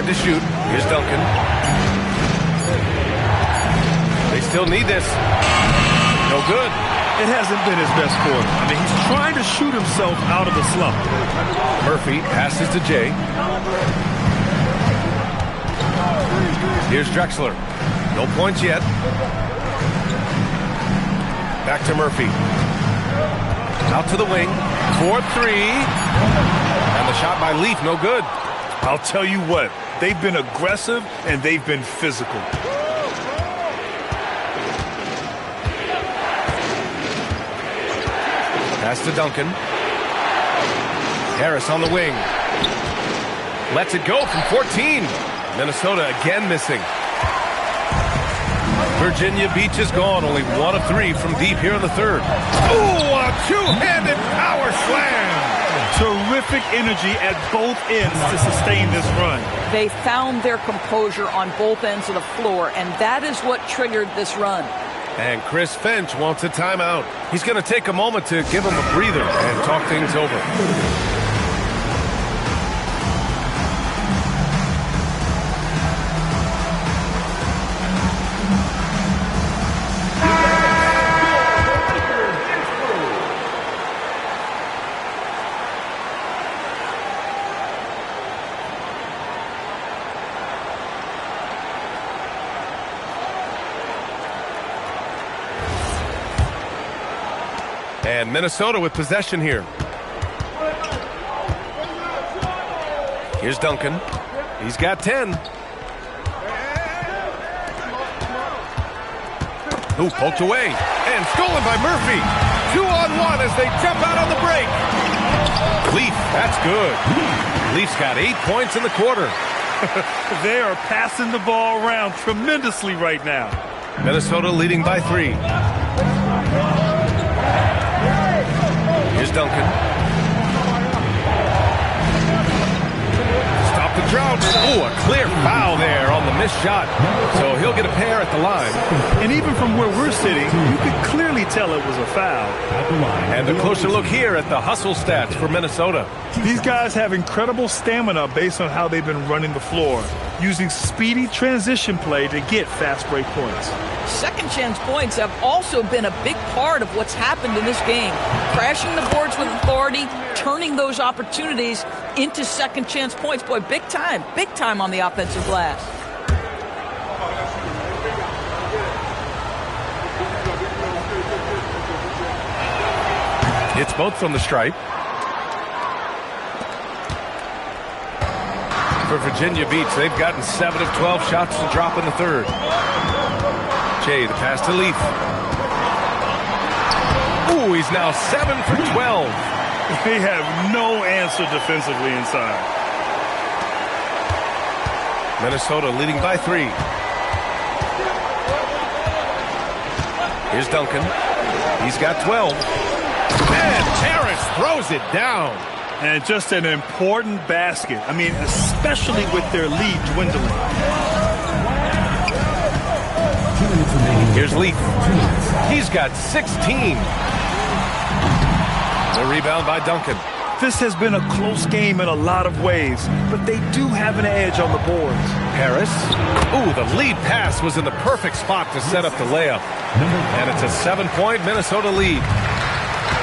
Tried to shoot. Here's Duncan. They still need this. No good. It hasn't been his best quarter. I mean, he's trying to shoot himself out of the slump. Murphy passes to Jay. Here's Drexler. No points yet. Back to Murphy. Out to the wing. 4-3. And the shot by Leaf, no good. I'll tell you what, they've been aggressive and they've been physical. Pass to Duncan. Harris on the wing. Lets it go from 14. Minnesota again missing. Virginia Beach is gone. Only 1 of 3 from deep here in the third. Ooh, a two-handed power slam. Terrific energy at both ends to sustain this run. They found their composure on both ends of the floor, and that is what triggered this run. And Chris Finch wants a timeout. He's going to take a moment to give him a breather and talk things over. And Minnesota with possession here. Here's Duncan. He's got 10. Ooh, poked away. And stolen by Murphy. 2-on-1 as they jump out on the break. Leaf, that's good. Leaf's got 8 points in the quarter. They are passing the ball around tremendously right now. Minnesota leading by 3. Here's Duncan. Stop the drought. Oh, a clear foul there on the missed shot. So he'll get a pair at the line. And even from where we're sitting, you could clearly tell it was a foul. And a closer look here at the hustle stats for Minnesota. These guys have incredible stamina based on how they've been running the floor, using speedy transition play to get fast break points. Second chance points have also been a big part of what's happened in this game. Crashing the boards with authority, turning those opportunities into second chance points. Boy, big time on the offensive glass. It's both from the stripe. For Virginia Beach, they've gotten 7 of 12 shots to drop in the third. Jay, the pass to Leaf. Ooh, he's now 7 for 12. They have no answer defensively inside. Minnesota leading by 3. Here's Duncan. He's got 12. And Harris throws it down. And just an important basket. I mean, especially with their lead dwindling. Here's Leaf. He's got 16. The rebound by Duncan. This has been a close game in a lot of ways, but they do have an edge on the boards. Harris. Ooh, the lead pass was in the perfect spot to set up the layup. And it's a 7-point Minnesota lead.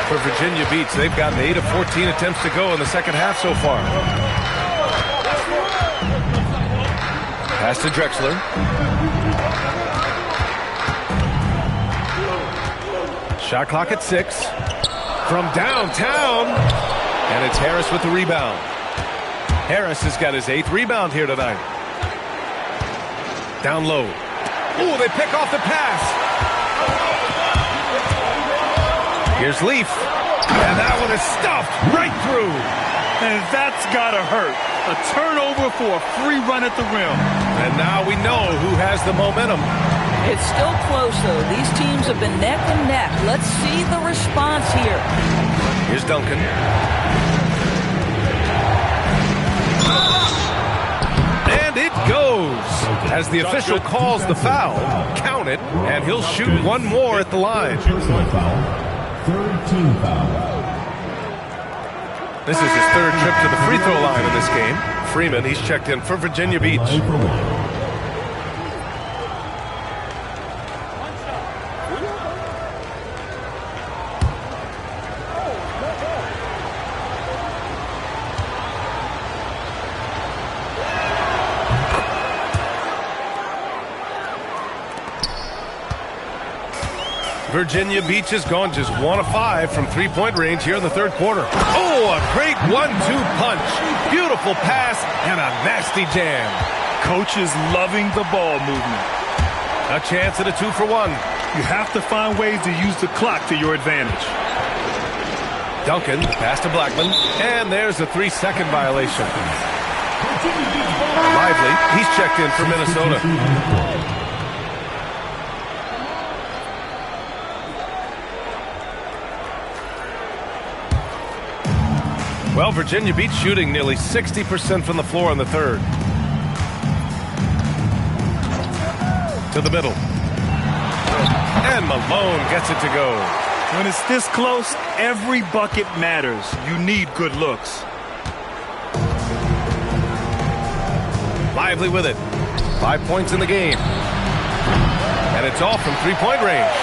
For Virginia Beach, they've gotten 8 of 14 attempts to go in the second half so far. Pass to Drexler. Shot clock at 6. From downtown. And it's Harris with the rebound. Harris has got his 8th rebound here tonight. Down low. Ooh, they pick off the pass. Here's Leaf. And that one is stuffed right through. And that's got to hurt. A turnover for a free run at the rim. And now we know who has the momentum. It's still close, though. These teams have been neck and neck. Let's see the response here. Here's Duncan. And it goes. As the official calls the foul, count it, and he'll shoot one more at the line. Third team foul. This is his third trip to the free throw line in this game. Freeman, he's checked in for Virginia Beach. Virginia Beach has gone just 1 of 5 from three-point range here in the third quarter. Oh, a great 1-2 punch. Beautiful pass and a nasty jam. Coach is loving the ball movement. A chance at a 2-for-1. You have to find ways to use the clock to your advantage. Duncan, pass to Blackman, and there's a 3-second violation. Lively, he's checked in for Minnesota. Well, Virginia Beach shooting nearly 60% from the floor in the third. To the middle. And Malone gets it to go. When it's this close, every bucket matters. You need good looks. Lively with it. 5 points in the game. And it's all from three-point range.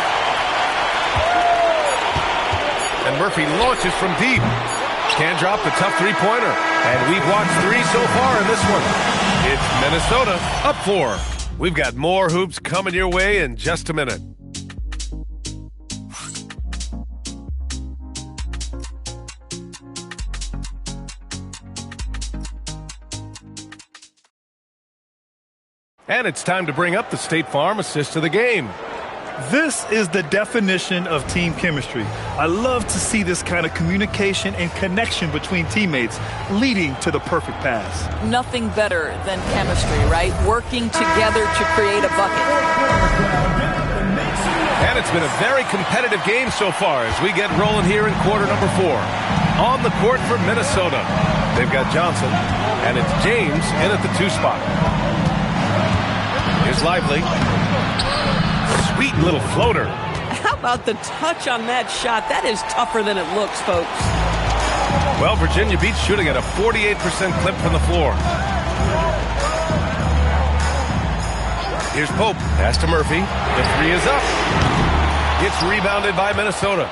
And Murphy launches from deep. Can't drop the tough three-pointer. And we've watched 3 so far in this one. It's Minnesota up 4. We've got more hoops coming your way in just a minute. And it's time to bring up the State Farm assist of the game. This is the definition of team chemistry. I love to see this kind of communication and connection between teammates leading to the perfect pass. Nothing better than chemistry, right? Working together to create a bucket. And it's been a very competitive game so far as we get rolling here in quarter number 4. On the court for Minnesota, they've got Johnson, and it's James in at the 2 spot. Here's Lively. Sweet little floater. How about the touch on that shot? That is tougher than it looks, folks. Well, Virginia Beach shooting at a 48% clip from the floor. Here's Pope. Pass to Murphy. The 3 is up. It's rebounded by Minnesota.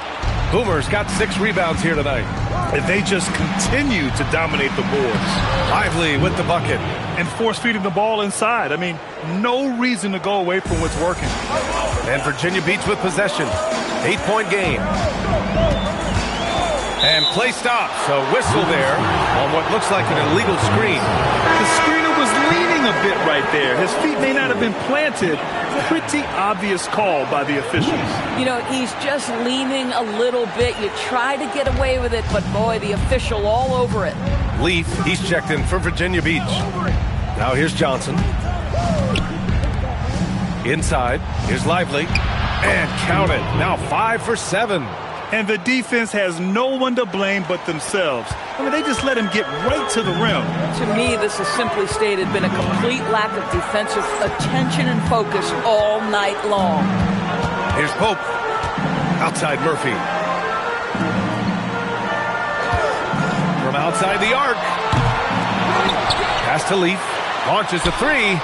Boomer's got 6 rebounds here tonight. And they just continue to dominate the boards. Lively with the bucket. And force-feeding the ball inside. I mean, no reason to go away from what's working. And Virginia Beach with possession. 8-point game. And play stops. A whistle there on what looks like an illegal screen. The screener was leaning a bit right there. His feet may not have been planted. Pretty obvious call by the officials. You know, he's just leaning a little bit. You try to get away with it, but boy, the official all over it. Leaf, he's checked in for Virginia Beach. Now here's Johnson. Inside, here's Lively. And count it. Now 5 for 7. And the defense has no one to blame but themselves. I mean, they just let him get right to the rim. To me, this has simply stated been a complete lack of defensive attention and focus all night long. Here's Pope. Outside Murphy. From outside the arc. Pass to Leaf. Launches the 3.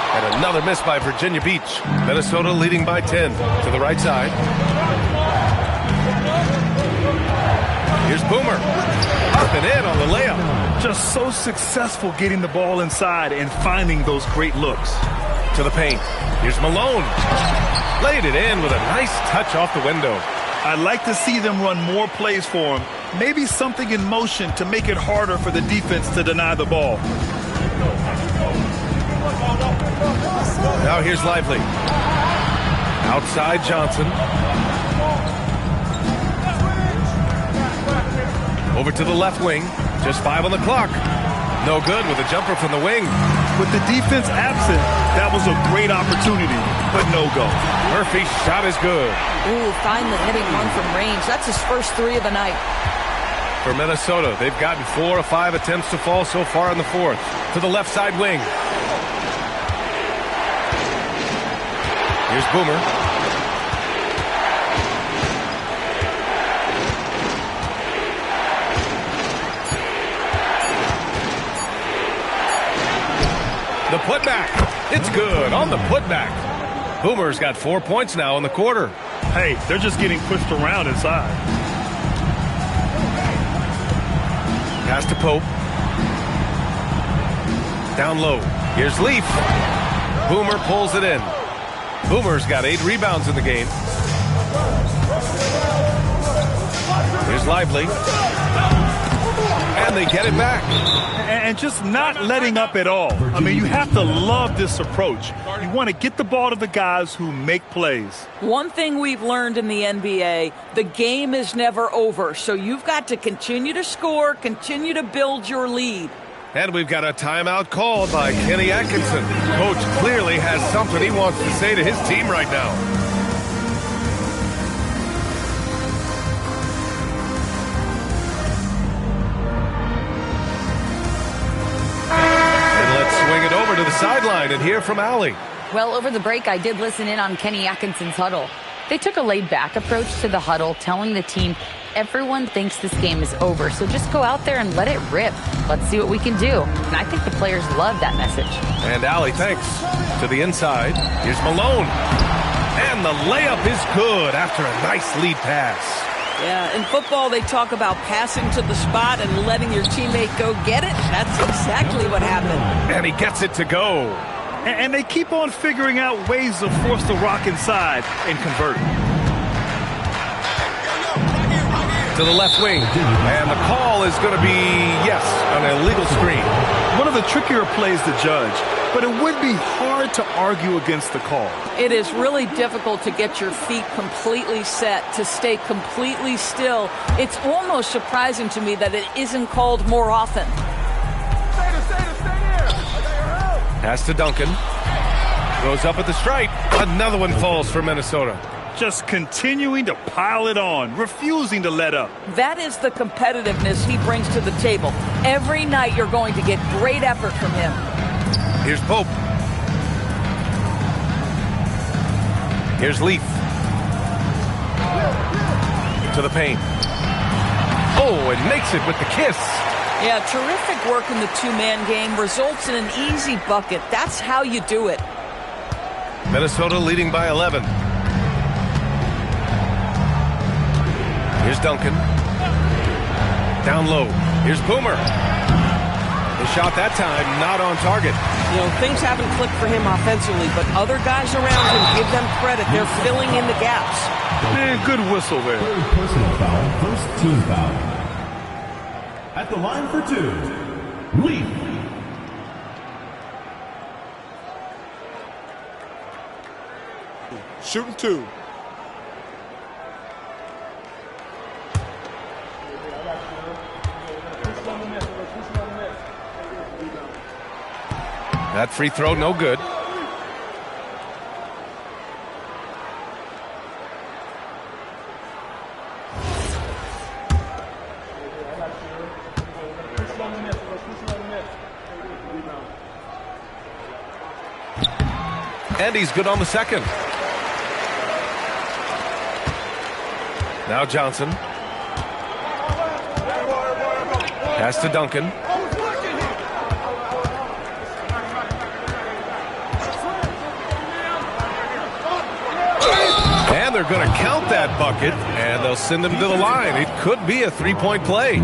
And another miss by Virginia Beach. Minnesota leading by 10 to the right side. Here's Boomer. Up and in on the layup. Just so successful getting the ball inside and finding those great looks. To the paint. Here's Malone. Laid it in with a nice touch off the window. I'd like to see them run more plays for him. Maybe something in motion to make it harder for the defense to deny the ball. Now here's Lively. Outside Johnson. Over to the left wing. Just 5 on the clock. No good with a jumper from the wing. With the defense absent, that was a great opportunity, but no go. Murphy's shot is good. Ooh, finally hitting one from range. That's his first 3 of the night. For Minnesota, they've gotten 4 of 5 attempts to fall so far in the fourth. To the left side wing. Here's Boomer. The putback. It's good on the putback. Boomer's got 4 points now in the quarter. Hey, they're just getting pushed around inside. Pass to Pope. Down low. Here's Leaf. Boomer pulls it in. Boomer's got 8 rebounds in the game. Here's Lively. And they get it back. And just not letting up at all. I mean, you have to love this approach. You want to get the ball to the guys who make plays. One thing we've learned in the NBA, the game is never over. So you've got to continue to score, continue to build your lead. And we've got a timeout called by Kenny Atkinson. Coach clearly has something he wants to say to his team right now. Swing it over to the sideline and hear from Allie. Well, over the break, I did listen in on Kenny Atkinson's huddle. They took a laid-back approach to the huddle, telling the team everyone thinks this game is over, so just go out there and let it rip. Let's see what we can do. And I think the players love that message. And Allie, thanks. To the inside, here's Malone. And the layup is good after a nice lead pass. Yeah, in football, they talk about passing to the spot and letting your teammate go get it. That's exactly what happened. And he gets it to go. And they keep on figuring out ways to force the rock inside and convert it. To the left wing. And the call is going to be, yes, an illegal screen. One of the trickier plays to judge, but it would be hard to argue against the call. It is really difficult to get your feet completely set, to stay completely still. It's almost surprising to me that it isn't called more often. Pass to Duncan. Goes up at the stripe. Another one falls for Minnesota. Just continuing to pile it on, refusing to let up. That is the competitiveness he brings to the table. Every night you're going to get great effort from him. Here's Pope. Here's Leaf. To the paint. Oh, and makes it with the kiss. Yeah, terrific work in the two-man game results in an easy bucket. That's how you do it. Minnesota leading by 11. Here's Duncan. Down low. Here's Boomer. The shot that time not on target. You know, things haven't clicked for him offensively, but other guys around him, give them credit. They're filling in the gaps. Man, good whistle there. Third personal foul, first team foul. At the line for 2, Leaf. Shooting 2. That free throw, no good. And he's good on the second. Now Johnson. Pass to Duncan. And they're going to count that bucket, and they'll send him to the line. It could be a three-point play.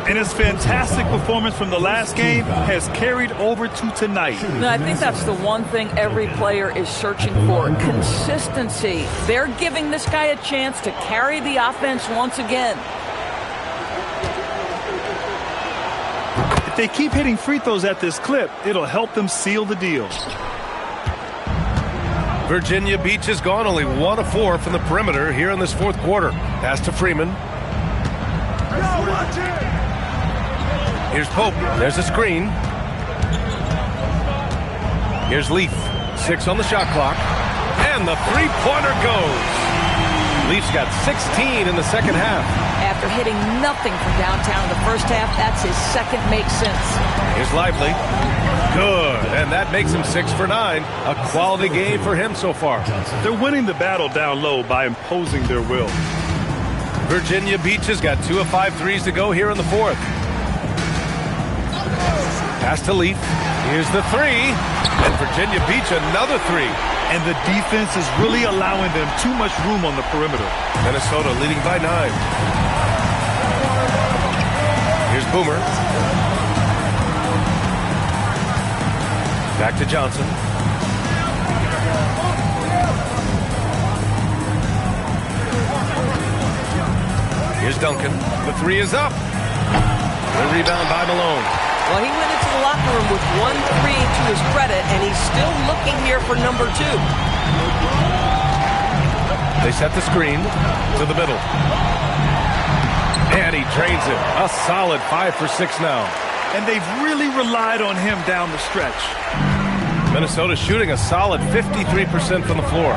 And his fantastic performance from the last game has carried over to tonight. No, I think that's the one thing every player is searching for, consistency. They're giving this guy a chance to carry the offense once again. If they keep hitting free throws at this clip, it'll help them seal the deal. Virginia Beach has gone only 1 of 4 from the perimeter here in this fourth quarter. Pass to Freeman. Here's Pope. There's a screen. Here's Leaf. 6 on the shot clock. And the three-pointer goes. Leaf's got 16 in the second half. After hitting nothing from downtown in the first half, that's his second make since. Here's Lively. Good. And that makes him 6 for 9. A quality game for him so far. They're winning the battle down low by imposing their will. Virginia Beach has got 2 of 5 threes to go here in the fourth. Pass to Leaf. Here's the three. And Virginia Beach another three. And the defense is really allowing them too much room on the perimeter. Minnesota leading by 9. Here's Boomer. Back to Johnson. Here's Duncan. The three is up. The rebound by Malone. Well, he went into the locker room with 1-3 to his credit, and he's still looking here for number 2. They set the screen to the middle. And he drains it. A solid 5 for 6 now. And they've really relied on him down the stretch. Minnesota shooting a solid 53% from the floor.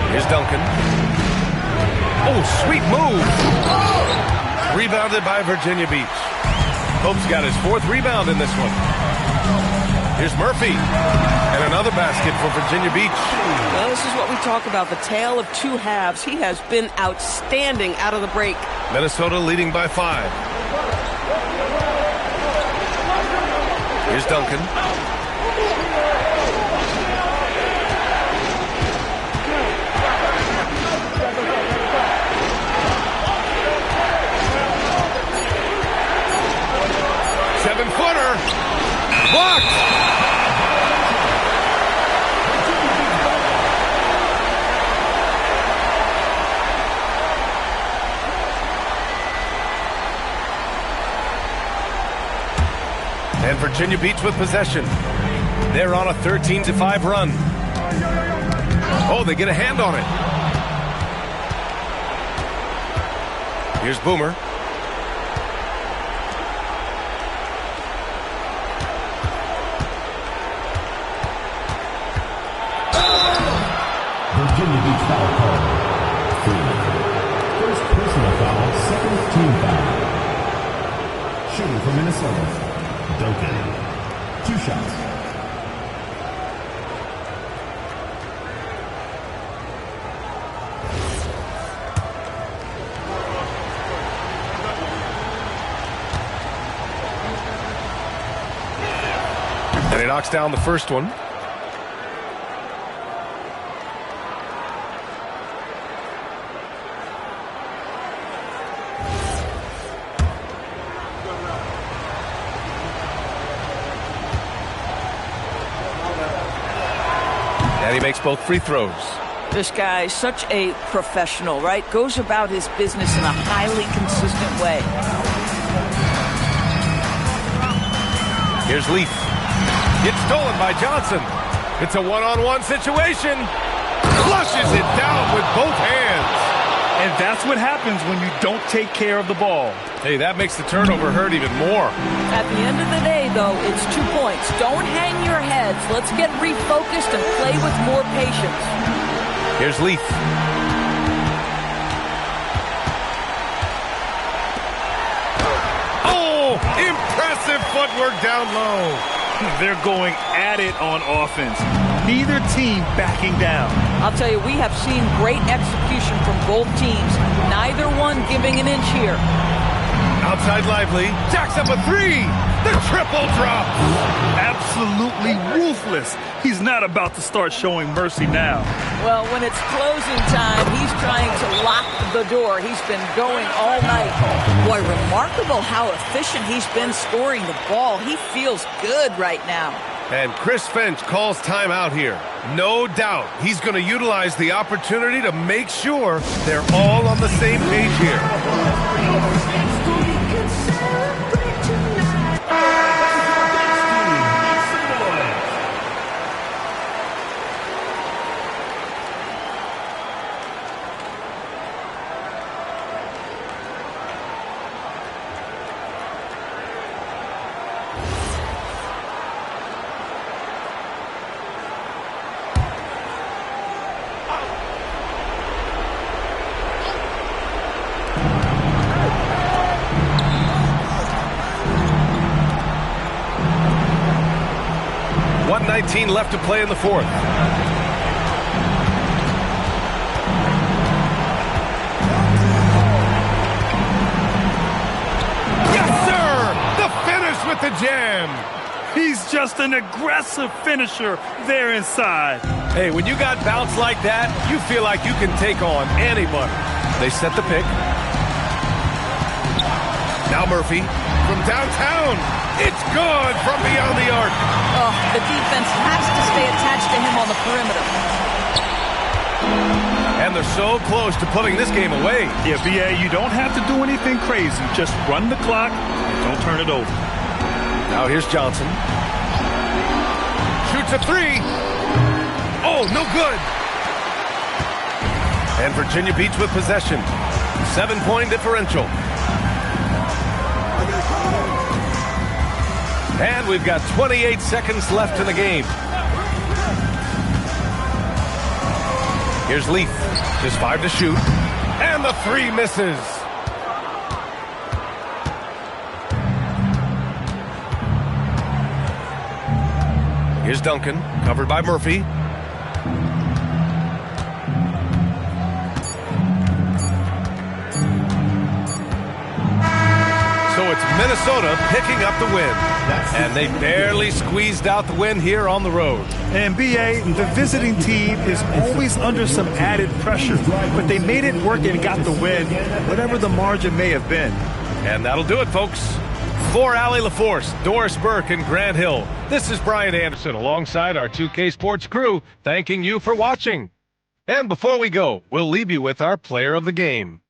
Here's Duncan. Oh, sweet move. Rebounded by Virginia Beach. Pope's got his 4th rebound in this one. Here's Murphy. And another basket for Virginia Beach. Well, this is what we talk about, the tale of two halves. He has been outstanding out of the break. Minnesota leading by 5. Here's Duncan. Seven-footer. Blocked. And Virginia Beach with possession. They're on a 13-5 run. Oh, they get a hand on it. Here's Boomer. Virginia Beach foul call. 3. First personal foul, second team foul. Shooting for Minnesota. Duncan. 2 shots. And he knocks down the first one. And he makes both free throws. This guy's such a professional, right? Goes about his business in a highly consistent way. Here's Leaf. It's stolen by Johnson. It's a one-on-one situation. Flushes it down with both hands. And that's what happens when you don't take care of the ball. Hey, that makes the turnover hurt even more. At the end of the day, though, it's 2 points. Don't hang your heads. Let's get refocused and play with more patience. Here's Leaf. Oh, impressive footwork down low. They're going at it on offense. Neither team backing down. I'll tell you, we have seen great execution from both teams. Neither one giving an inch here. Outside Lively. Jacks up a three. The triple drop. Absolutely ruthless. He's not about to start showing mercy now. Well, when it's closing time, he's trying to lock the door. He's been going all night. Boy, remarkable how efficient he's been scoring the ball. He feels good right now. And Chris Finch calls timeout here. No doubt he's going to utilize the opportunity to make sure they're all on the same page here. Left to play in the fourth. Yes, jam. He's just an aggressive finisher there inside. Hey, when you got bounce like that, you feel like you can take on anybody. They set the pick. Now Murphy from downtown. It's good from beyond the arc. Oh, the defense has to stay attached to him on the perimeter. And they're so close to putting this game away. Yeah, BA, you don't have to do anything crazy. Just run the clock and don't turn it over. Now here's Johnson. Shoots a three. Oh, no good. And Virginia Beach with possession. 7-point differential. And we've got 28 seconds left in the game. Here's Leaf. Just 5 to shoot. And the 3 misses. Here's Duncan, covered by Murphy. So it's Minnesota picking up the win. And they barely squeezed out the win here on the road. And BA, the visiting team is always under some added pressure, but they made it work and got the win, whatever the margin may have been. And that'll do it, folks. For Allie LaForce, Doris Burke, and Grant Hill, this is Brian Anderson alongside our 2K Sports crew, thanking you for watching. And before we go, we'll leave you with our player of the game.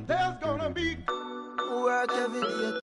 There's gonna be work every day.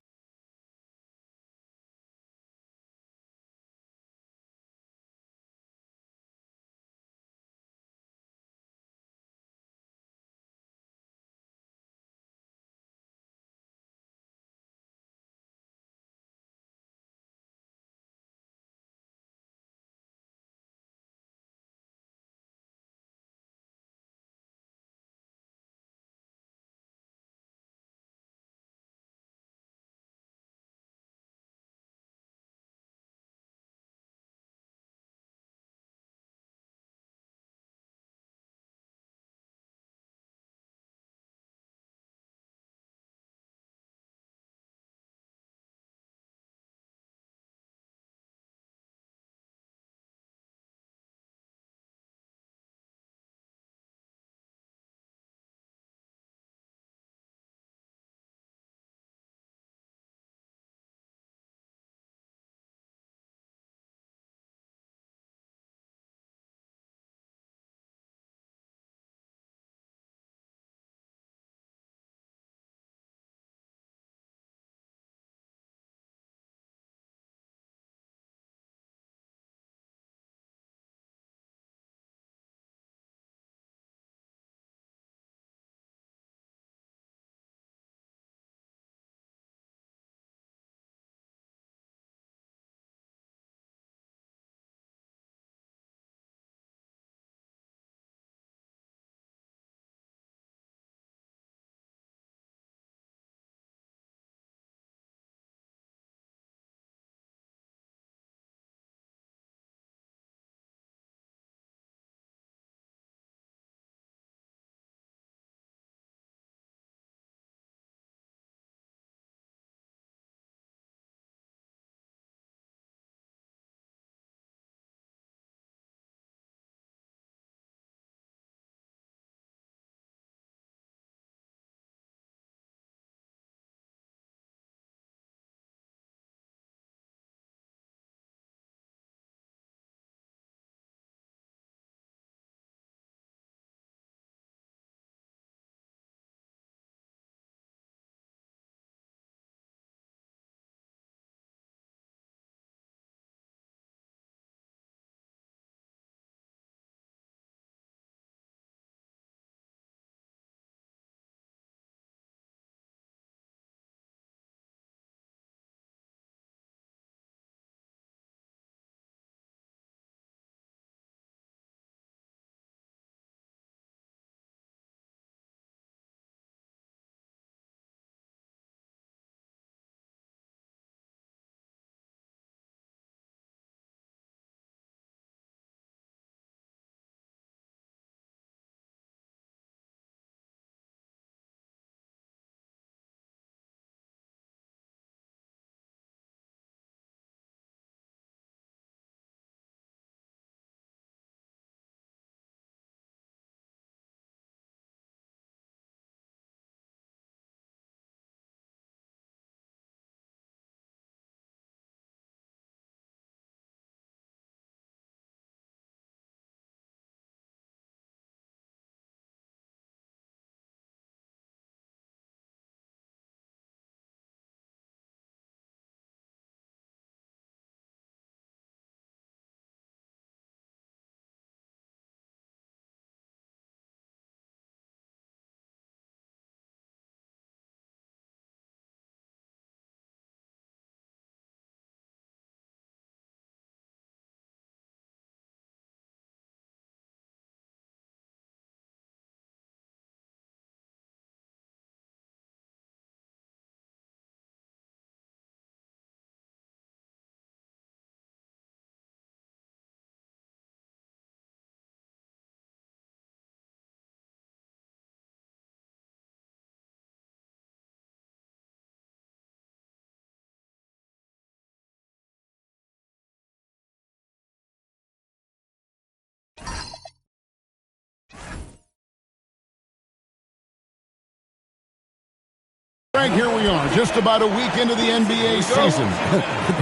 Right, here we are, just about a week into the NBA season.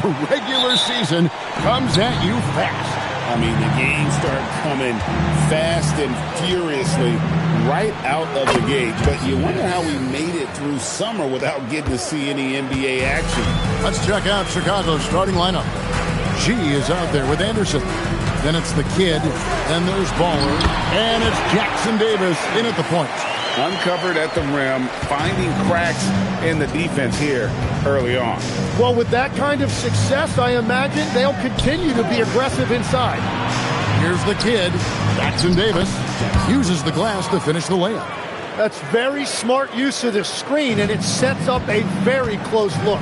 The regular season comes at you fast. I mean, the games start coming fast and furiously right out of the gate. But you wonder how we made it through summer without getting to see any NBA action. Let's check out Chicago's starting lineup. G is out there with Anderson. Then it's the kid. Then there's Baller. And it's Jackson Davis in at the point. Uncovered at the rim, finding cracks in the defense here early on. Well, with that kind of success, I imagine they'll continue to be aggressive inside. Here's the kid. Jackson Davis uses the glass to finish the layup. That's very smart use of the screen, and it sets up a very close look.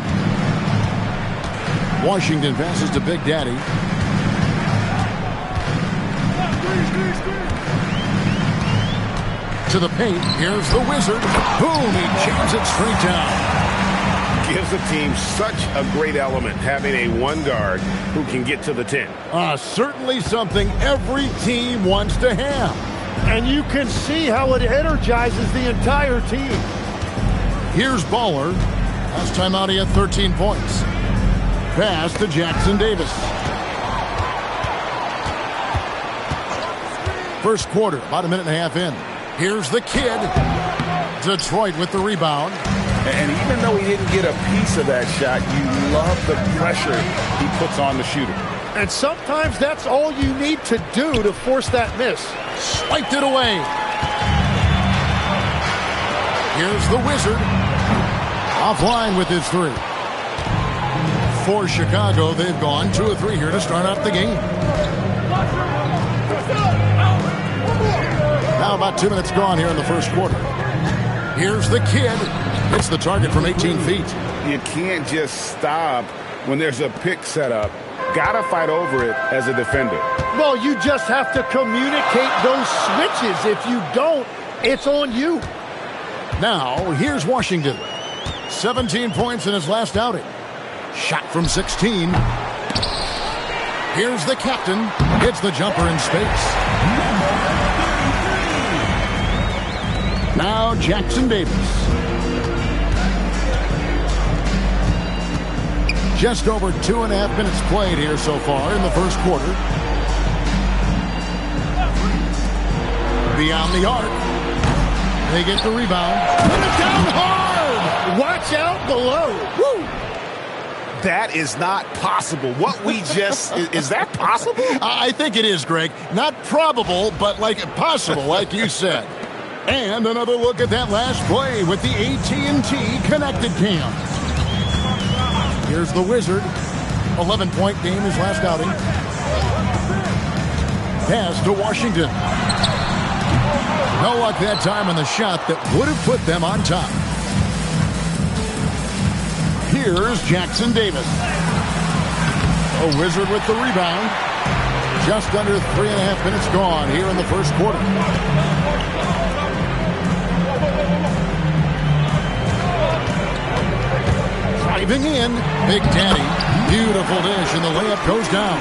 Washington passes to Big Daddy. To the paint, here's the Wizard. Boom, he jams it straight down. Gives the team such a great element having a one guard who can get to the 10. Certainly something every team wants to have. And you can see how it energizes the entire team. Here's Baller. Last time out he had 13 points. Pass to Jackson Davis. First quarter, about a minute and a half in. Here's the kid. Detroit with the rebound. And even though he didn't get a piece of that shot, you love the pressure he puts on the shooter. And sometimes that's all you need to do to force that miss. Swiped it away. Here's the Wizard. Offline with his three. For Chicago, they've gone 2 of 3 here to start out the game. Now about 2 minutes gone here in the first quarter. Here's the kid. Hits the target from 18 feet. You can't just stop when there's a pick set up. Gotta fight over it as a defender. Well, you just have to communicate those switches. If you don't, it's on you. Now, here's Washington. 17 points in his last outing. Shot from 16. Here's the captain. Hits the jumper in space. Now Jackson Davis. Just over 2.5 minutes played here so far in the first quarter. Beyond the arc. They get the rebound. Put it down hard. Watch out below. Woo. That is not possible. What we just... is that possible? I think it is, Greg. Not probable, but like possible, like you said. And another look at that last play with the AT&T connected cam. Here's the Wizard. 11-point game his last outing. Pass to Washington. No luck that time on the shot that would have put them on top. Here's Jackson Davis. A Wizard with the rebound. Just under 3.5 minutes gone here in the first quarter. Driving in, Big Daddy. Beautiful dish, and the layup goes down.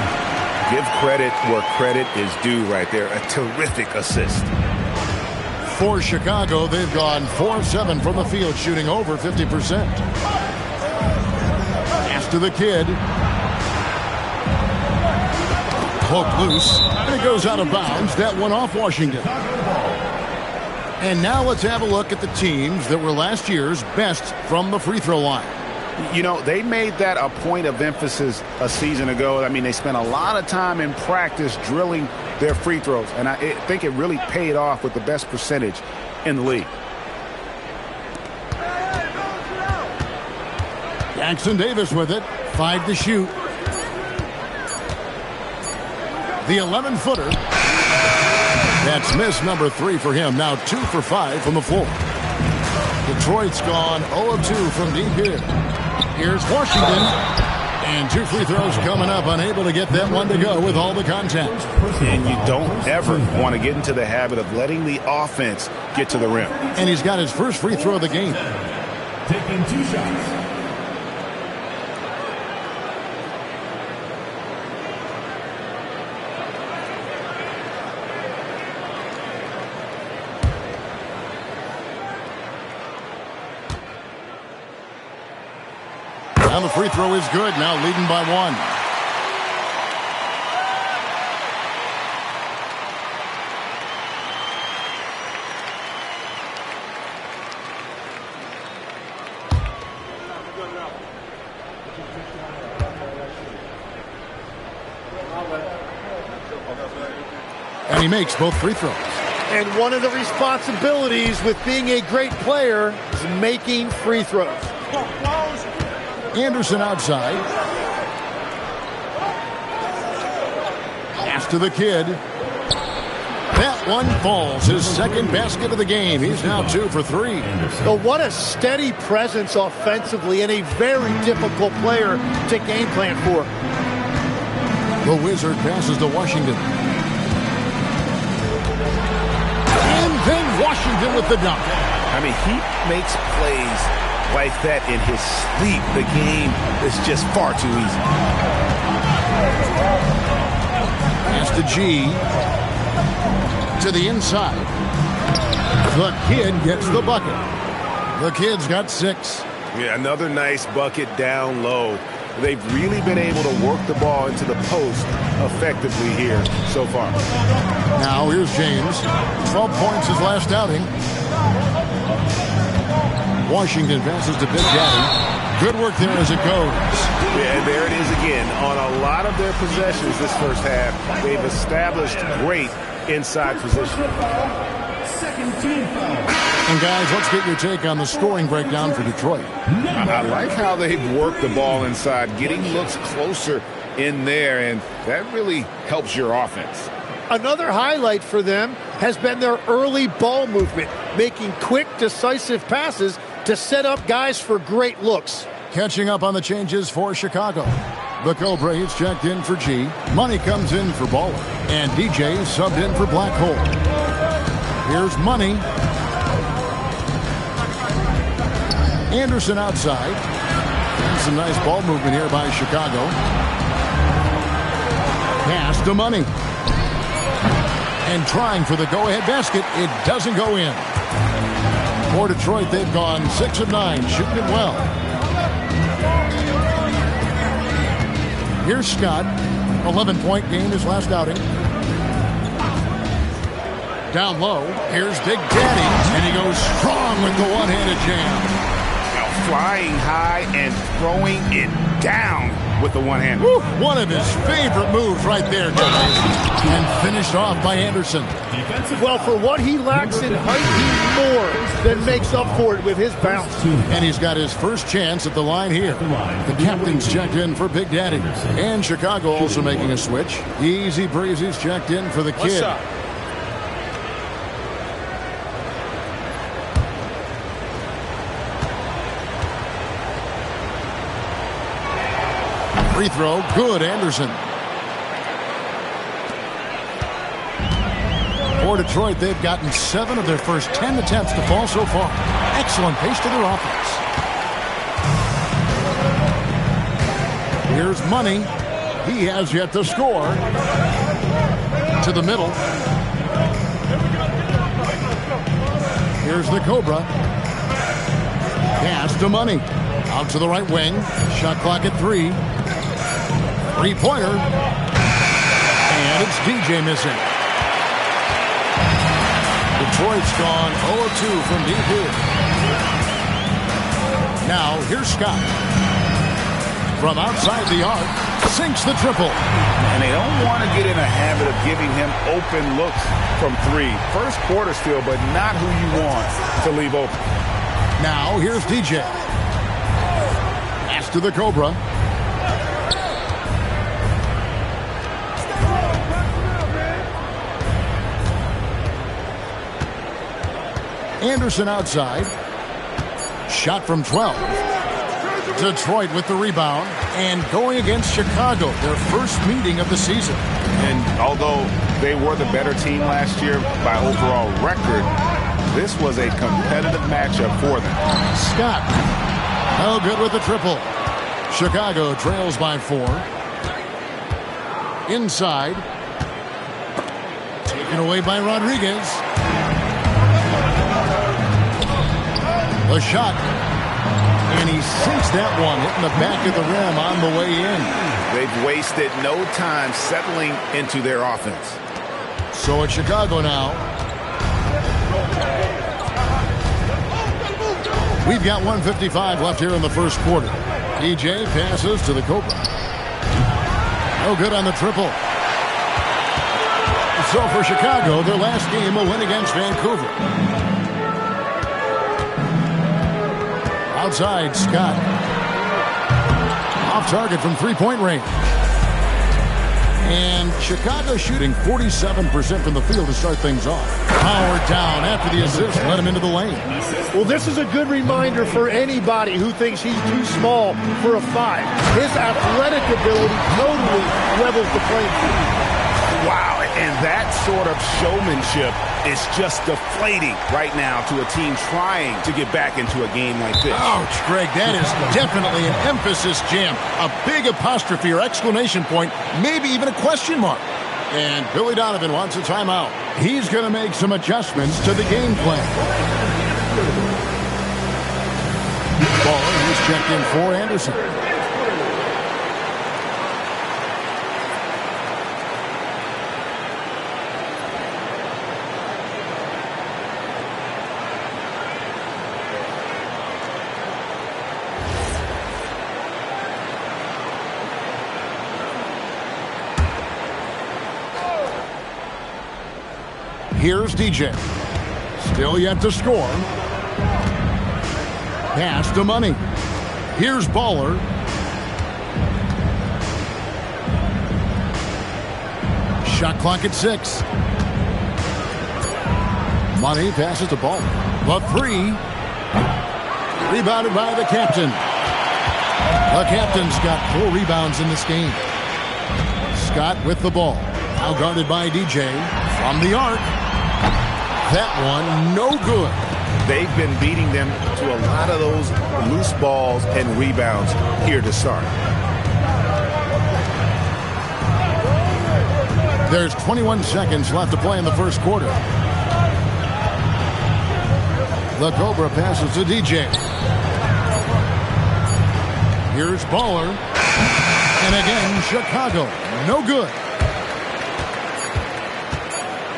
Give credit where credit is due right there. A terrific assist. For Chicago, they've gone 4 of 7 from the field, shooting over 50%. Pass to the kid. Poked loose, and it goes out of bounds. That one off Washington. And now let's have a look at the teams that were last year's best from the free throw line. You know, they made that a point of emphasis a season ago. I mean, they spent a lot of time in practice drilling their free throws, and I think it really paid off with the best percentage in the league. Jackson Davis with it. 5 to shoot. The 11-footer. That's miss number 3 for him. Now 2 for 5 from the floor. Detroit's gone 0 of 2 from deep here. Here's Washington. And 2 free throws coming up. Unable to get that one to go with all the contact. And you don't ever want to get into the habit of letting the offense get to the rim. And he's got his first free throw of the game. Taking 2 shots. Now the free throw is good. Now leading by 1. And he makes both free throws. And one of the responsibilities with being a great player is making free throws. Anderson outside. Pass to the kid. That one falls. His second basket of the game. He's now 2 for 3. So what a steady presence offensively and a very difficult player to game plan for. The Wizard passes to Washington. And then Washington with the dunk. I mean, he makes plays like that in his sleep. The game is just far too easy. Pass to G. To the inside. The kid gets the bucket. The kid's got 6. Yeah, another nice bucket down low. They've really been able to work the ball into the post effectively here so far. Now here's James. 12 points his last outing. Washington passes to Big Daddy. Good work there as it goes. Yeah, and there it is again. On a lot of their possessions this first half, they've established great inside position. And guys, let's get your take on the scoring breakdown for Detroit. I like how they've worked the ball inside, getting looks closer in there, and that really helps your offense. Another highlight for them has been their early ball movement, making quick, decisive passes to set up guys for great looks. Catching up on the changes for Chicago. The Cobra is checked in for G. Money comes in for Baller. And DJ subbed in for Black Hole. Here's Money. Anderson outside. And some nice ball movement here by Chicago. Pass to Money. And trying for the go-ahead basket. It doesn't go in. For Detroit, they've gone 6 of 9, shooting it well. Here's Scott. 11-point game his last outing. Down low. Here's Big Daddy. And he goes strong with the one-handed jam. Flying high and throwing it down with the one hand. One of his favorite moves right there, guys. And finished off by Anderson. Well, for what he lacks in height, he more than makes up for it with his bounce. And he's got his first chance at the line here. The captain's checked in for Big Daddy. And Chicago also making a switch. Easy Breezy's checked in for the kid. Free throw, good, Anderson. For Detroit, they've gotten 7 of their first 10 attempts to fall so far. Excellent pace to their offense. Here's Money. He has yet to score. To the middle. Here's the Cobra. Pass to Money. Out to the right wing. Shot clock at 3. Three-pointer. And it's DJ missing. Detroit's gone 0-2 from deep here. Now, here's Scott. From outside the arc, sinks the triple. And they don't want to get in a habit of giving him open looks from 3. First quarter still, but not who you want to leave open. Now, here's DJ. Pass to the Cobra. Anderson outside. Shot from 12. Detroit with the rebound. And going against Chicago, their first meeting of the season. And although they were the better team last year by overall record, this was a competitive matchup for them. Scott. No good with the triple. Chicago trails by 4. Inside. Taken away by Rodriguez. The shot. And he sinks that one, hitting the back of the rim on the way in. They've wasted no time settling into their offense. So it's Chicago now. We've got 1:55 left here in the first quarter. DJ passes to the Cobra. No good on the triple. So for Chicago, their last game, a win against Vancouver. Outside, Scott. Off target from three-point range. And Chicago shooting 47% from the field to start things off. Power down after the assist, let him into the lane. Well, this is a good reminder for anybody who thinks he's too small for a 5. His athletic ability totally levels the playing field. Wow, and that sort of showmanship is just deflating right now to a team trying to get back into a game like this. Ouch, Greg, that is definitely an emphasis jam. A big apostrophe or exclamation point, maybe even a question mark. And Billy Donovan wants a timeout. He's going to make some adjustments to the game plan. Baller, who's checked in for Anderson. Here's DJ. Still yet to score. Pass to Money. Here's Baller. Shot clock at 6. Money passes to Baller. The 3. Rebounded by the captain. The captain's got 4 rebounds in this game. Scott with the ball. Now guarded by DJ. From the arc. That one, no good. They've been beating them to a lot of those loose balls and rebounds here to start. There's 21 seconds left to play in the first quarter. The Cobra passes to DJ. Here's Baller. And again, Chicago. No good.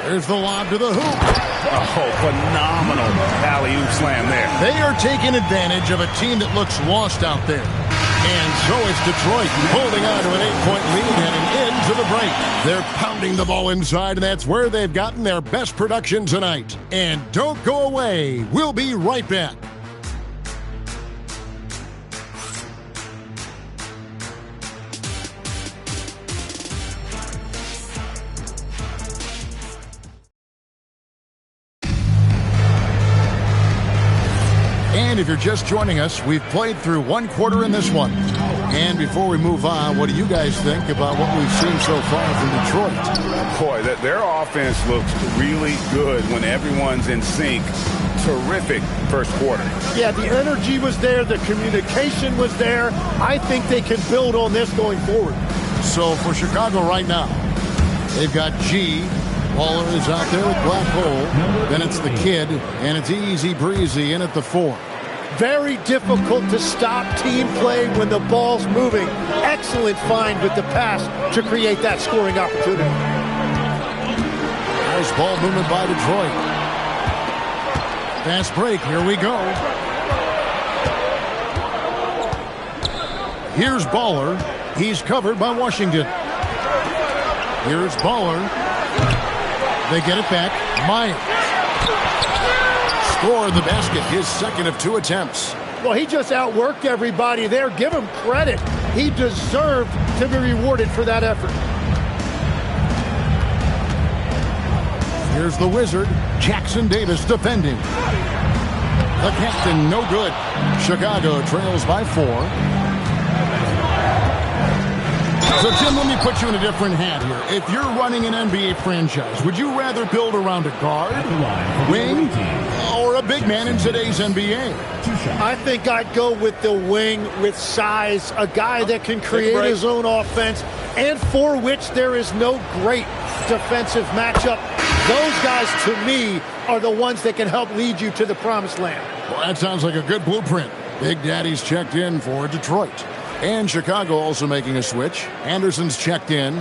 There's the lob to the hoop. Oh, phenomenal alley-oop slam there. They are taking advantage of a team that looks lost out there. And so is Detroit, holding on to an 8-point lead heading into the break. They're pounding the ball inside, and that's where they've gotten their best production tonight. And don't go away. We'll be right back. And if you're just joining us, we've played through one quarter in this one. And before we move on, what do you guys think about what we've seen so far from Detroit? Boy, their offense looks really good when everyone's in sync. Terrific first quarter. Yeah, the energy was there. The communication was there. I think they can build on this going forward. So for Chicago right now, they've got G. Baller is out there with Black Hole. Then it's the Kid, and it's easy breezy in at the 4. Very difficult to stop team play when the ball's moving. Excellent find with the pass to create that scoring opportunity. Nice ball movement by Detroit. Fast break. Here we go. Here's Baller. He's covered by Washington. Here's Baller. They get it back. Myers. Score the basket, his second of 2 attempts. Well, he just outworked everybody there. Give him credit. He deserved to be rewarded for that effort. Here's the Wizard, Jackson Davis defending. The captain, no good. Chicago trails by 4. So, Tim, let me put you in a different hat here. If you're running an NBA franchise, would you rather build around a guard, wing, or a big man in today's NBA? I think I'd go with the wing with size, a guy that can create his own offense, and for which there is no great defensive matchup. Those guys, to me, are the ones that can help lead you to the promised land. Well, that sounds like a good blueprint. Big Daddy's checked in for Detroit. And Chicago also making a switch. Anderson's checked in.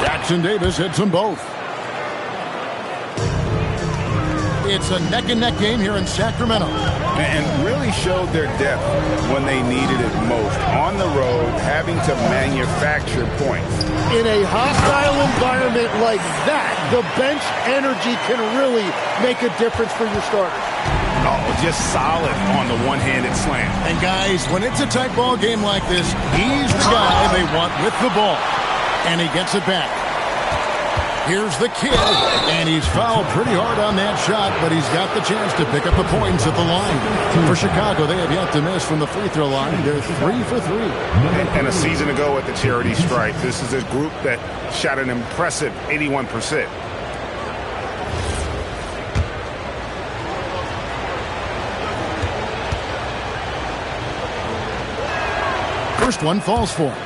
Jackson Davis hits them both. It's a neck-and-neck game here in Sacramento. And really showed their depth when they needed it most. On the road, having to manufacture points. In a hostile environment like that, the bench energy can really make a difference for your starters. Oh, just solid on the one-handed slam. And guys, when it's a tight ball game like this, he's the guy they want with the ball. And he gets it back. Here's the kid, and he's fouled pretty hard on that shot, but he's got the chance to pick up the points at the line. For Chicago, they have yet to miss from the free throw line. They're 3 for 3. And a season ago at the charity stripe, this is a group that shot an impressive 81%. First one falls for him.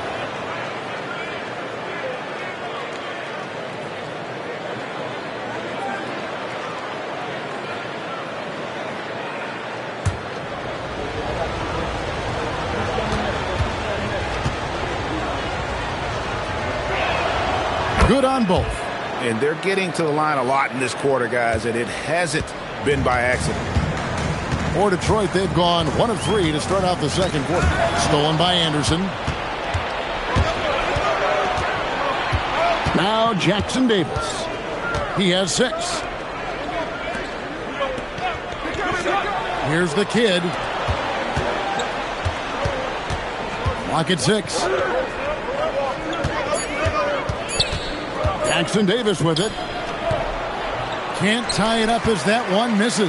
Good on both. And they're getting to the line a lot in this quarter, guys, and it hasn't been by accident. For Detroit, they've gone 1 of 3 to start out the second quarter. Stolen by Anderson. Now Jackson Davis. He has 6. Here's the kid. Lock at 6. Jackson Davis with it. Can't tie it up as that one misses.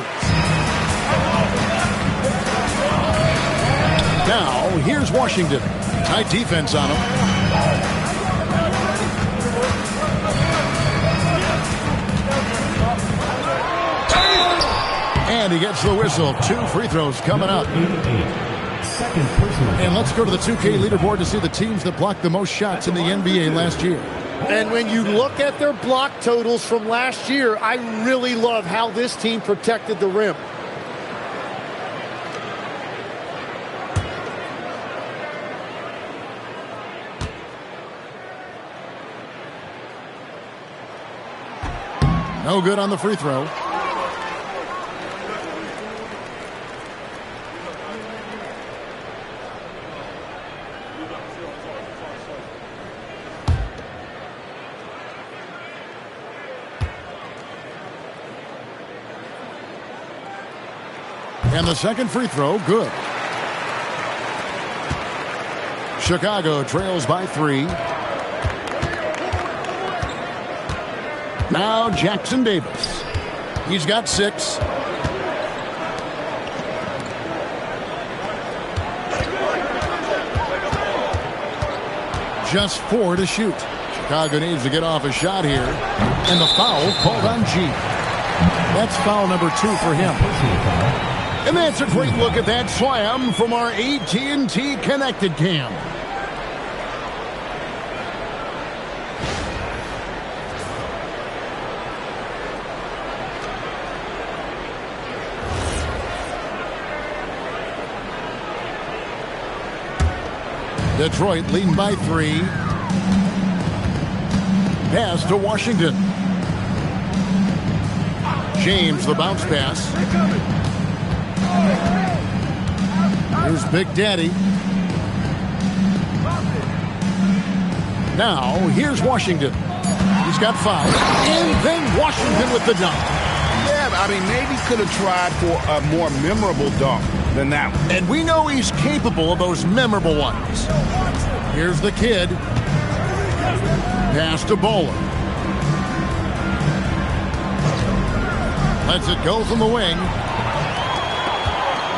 Now, here's Washington. Tight defense on him. And he gets the whistle. 2 free throws coming up. And let's go to the 2K leaderboard to see the teams that blocked the most shots in the NBA last year. And when you look at their block totals from last year, I really love how this team protected the rim. No good on the free throw. And the second free throw, good. Chicago trails by 3. Now Jackson Davis. He's got 6. Just 4 to shoot. Chicago needs to get off a shot here. And the foul called on G. That's foul number 2 for him. And that's a great look at that slam from our AT&T Connected Cam. Detroit leading by 3. Pass to Washington. James, the bounce pass. Here's Big Daddy. Now, here's Washington. He's got 5. And then Washington with the dunk. Yeah, I mean, maybe could have tried for a more memorable dunk than that one. And we know he's capable of those memorable ones. Here's the kid. Pass to Bowler. Lets it go from the wing.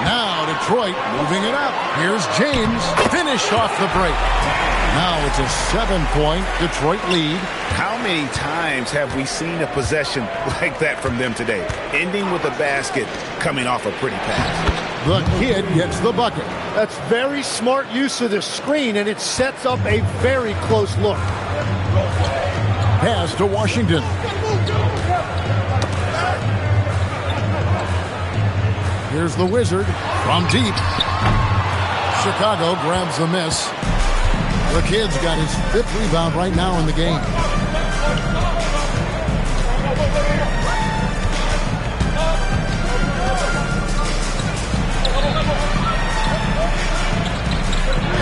Now Detroit moving it up. Here's James. Finish off the break. Now it's a 7-point Detroit lead. How many times have we seen a possession like that from them today? Ending with a basket, coming off a pretty pass. The kid gets the bucket. That's very smart use of the screen, and it sets up a very close look. Pass to Washington. Here's the Wizard from deep. Chicago grabs the miss. The kid's got his 5th rebound right now in the game.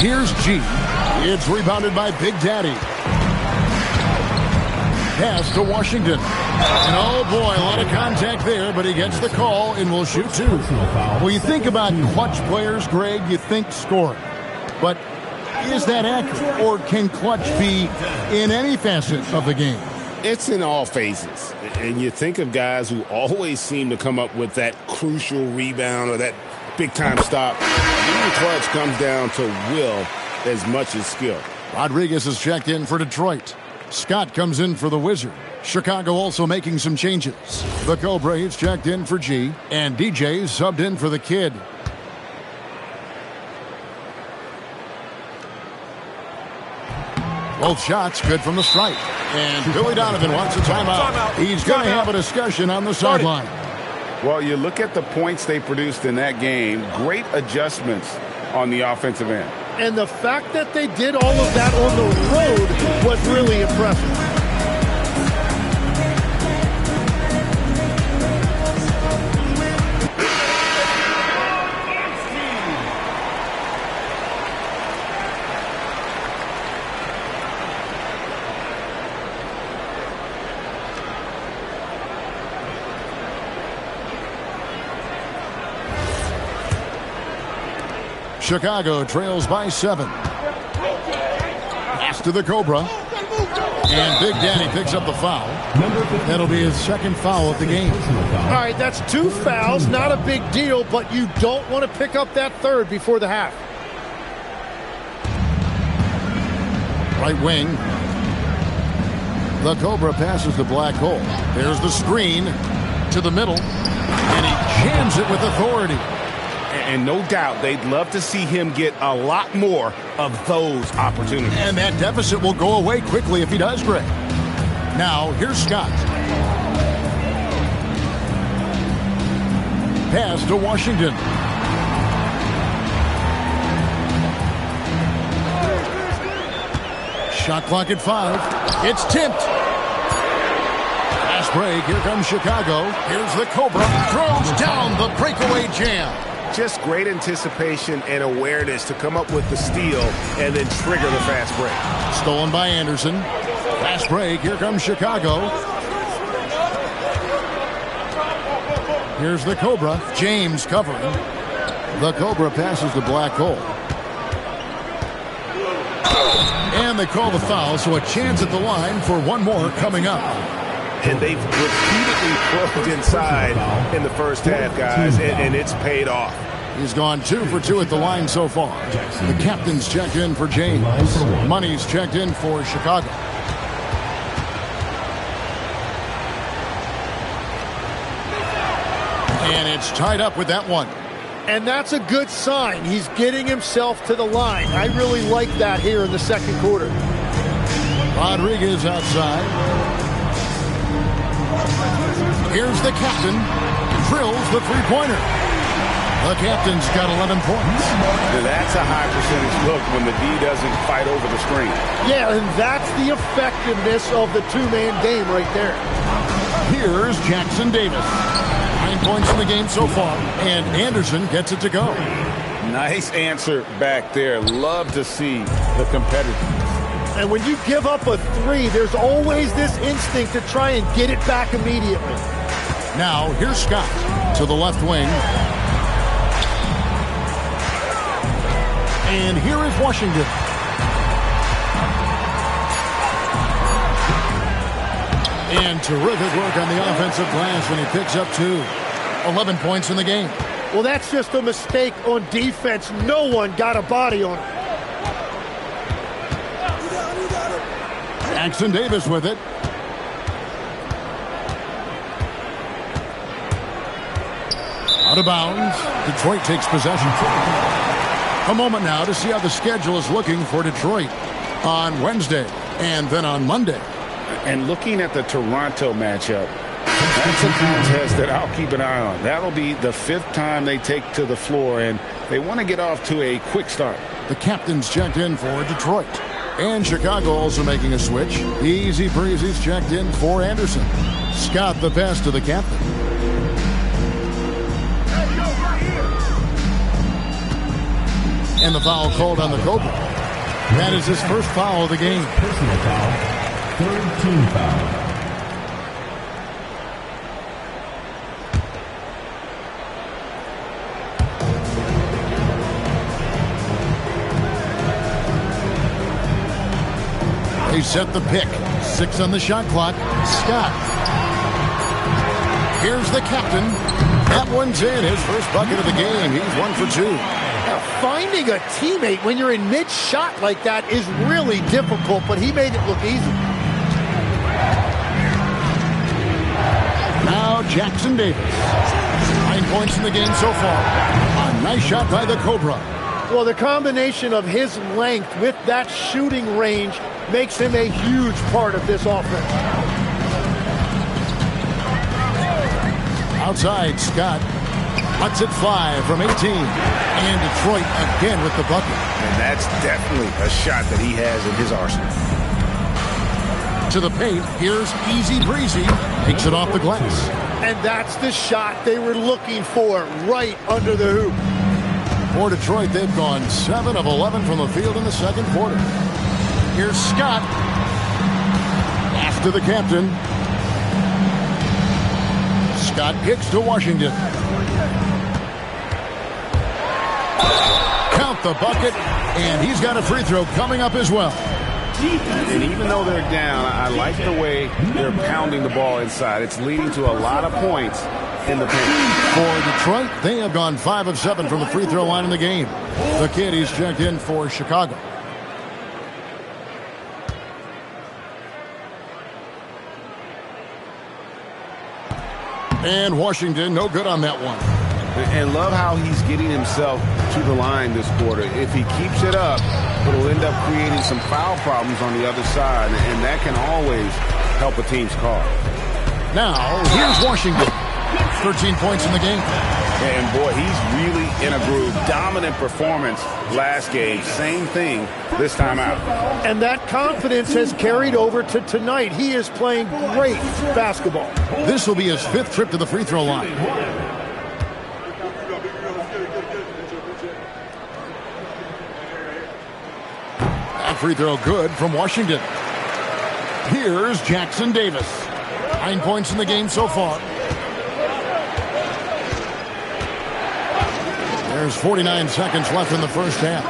Here's G. It's rebounded by Big Daddy. Pass to Washington. And oh boy, a lot of contact there, but he gets the call and will shoot 2. Well, you think about clutch players, Greg, you think scoring. But is that accurate, or can clutch be in any facet of the game? It's in all phases. And you think of guys who always seem to come up with that crucial rebound or that big-time stop. Being clutch comes down to will as much as skill. Rodriguez is checked in for Detroit. Scott comes in for the Wizard. Chicago also making some changes. The Cobra is checked in for G, and DJ subbed in for the kid. Both shots good from the stripe. And Billy Donovan wants a timeout. He's going to have a discussion on the sideline. Well, you look at the points they produced in that game. Great adjustments on the offensive end. And the fact that they did all of that on the road was really impressive. Chicago trails by 7. Pass to the Cobra. And Big Daddy picks up the foul. That'll be his 2nd foul of the game. All right, that's 2 fouls. Not a big deal, but you don't want to pick up that 3rd before the half. Right wing. The Cobra passes the black hole. There's the screen to the middle. And he jams it with authority. And no doubt they'd love to see him get a lot more of those opportunities. And that deficit will go away quickly if he does, Greg. Now, here's Scott. Pass to Washington. Shot clock at 5. It's tipped. Fast break. Here comes Chicago. Here's the Cobra. Throws down the breakaway jam. Just great anticipation and awareness to come up with the steal and then trigger the fast break. Stolen by Anderson. Fast break. Here comes Chicago. Here's the Cobra. James covering. The Cobra passes the black hole. And they call the foul, so a chance at the line for one more coming up. And they've repeatedly probed inside in the first half, guys, and it's paid off. He's gone 2 for 2 at the line so far. The captain's checked in for James. Money's checked in for Chicago. And it's tied up with that one. And that's a good sign. He's getting himself to the line. I really like that here in the 2nd quarter. Rodriguez outside. Here's the captain. Drills the three-pointer. The captain's got 11 points. That's a high percentage look when the D doesn't fight over the screen. Yeah, and that's the effectiveness of the 2-man game right there. Here's Jackson Davis. 9 points in the game so far, and Anderson gets it to go. Nice answer back there. Love to see the competitiveness. And when you give up a 3, there's always this instinct to try and get it back immediately. Now, here's Scott to the left wing. And here is Washington. And terrific work on the offensive glass when he picks up 2. 11 points in the game. Well, that's just a mistake on defense. No one got a body on him. Jackson Davis with it. Out of bounds. Detroit takes possession. A moment now to see how the schedule is looking for Detroit on Wednesday and then on Monday. And looking at the Toronto matchup, that's a contest that I'll keep an eye on. That'll be the 5th time they take to the floor, and they want to get off to a quick start. The captain's checked in for Detroit. And Chicago also making a switch. Easy Breezy's checked in for Anderson. Scott the pass to the captain. And the foul called on the Cobra. That is his first foul of the game. Personal foul. 3rd team foul. They set the pick. 6 on the shot clock. Scott. Here's the captain. That one's in. His first bucket of the game. He's 1 for 2. Finding a teammate when you're in mid-shot like that is really difficult, but he made it look easy. Now Jackson Davis. 9 points in the game so far. A nice shot by the Cobra. Well, the combination of his length with that shooting range makes him a huge part of this offense. Outside, Scott lets it fly from 18. And Detroit again with the bucket. And that's definitely a shot that he has in his arsenal. To the paint, here's Easy Breezy. Takes it off the glass. And that's the shot they were looking for, right under the hoop. For Detroit, they've gone 7 of 11 from the field in the second quarter. Here's Scott. After the captain. Scott kicks to Washington. Count the bucket, and he's got a free throw coming up as well. And even though they're down, I like the way they're pounding the ball inside. It's leading to a lot of points in the paint. For Detroit, they have gone 5 of 7 from the free throw line in the game. The kid, he's checked in for Chicago. And Washington, no good on that one. And love how he's getting himself to the line this quarter. If he keeps it up, it'll end up creating some foul problems on the other side, and that can always help a team's cause. Now, here's Washington. 13 points in the game. And boy, he's really in a groove. Dominant performance last game. Same thing this time out. And that confidence has carried over to tonight. He is playing great basketball. This will be his 5th trip to the free throw line. That free throw good from Washington. Here's Jackson Davis. 9 points in the game so far. There's 49 seconds left in the first half.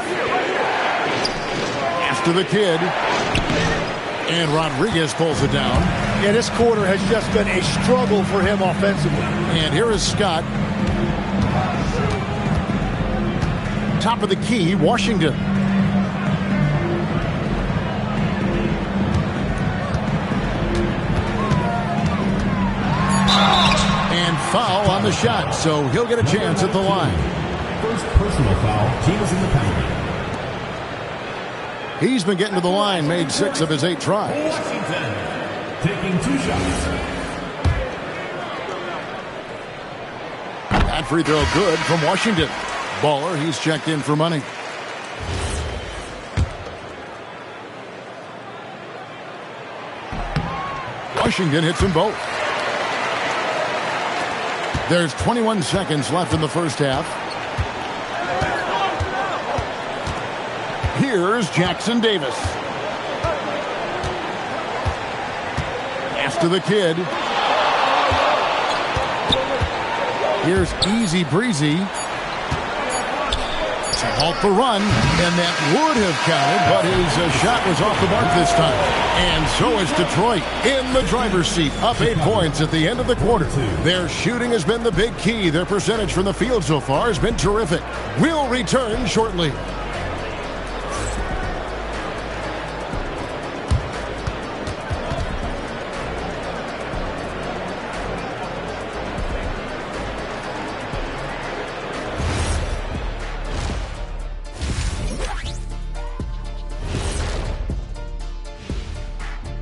After the kid. And Rodriguez pulls it down. Yeah, this quarter has just been a struggle for him offensively. And here is Scott. Top of the key, Washington. And foul on the shot, so he'll get a chance at the line. First personal foul, team is in the penalty. He's been getting to the line, made 6 of his 8 tries. Washington taking 2 shots. That free throw good from Washington. Baller, he's checked in for money. Washington hits them both. There's 21 seconds left in the first half. Here's Jackson Davis. After the kid. Here's Easy Breezy. To halt the run, and that would have counted, but his shot was off the mark this time. And so is Detroit in the driver's seat, up 8 points at the end of the quarter. Their shooting has been the big key. Their percentage from the field so far has been terrific. We'll return shortly.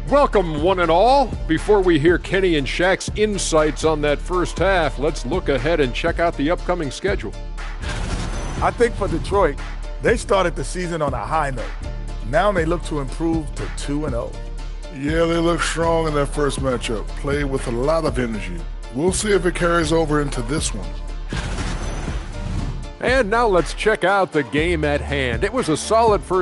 Welcome, one and all. Before we hear Kenny and Shaq's insights on that first half, let's look ahead and check out the upcoming schedule. I think for Detroit, they started the season on a high note. Now they look to improve to 2-0. Yeah, they look strong in their first matchup. Played with a lot of energy. We'll see if it carries over into this one. And now let's check out the game at hand. It was a solid first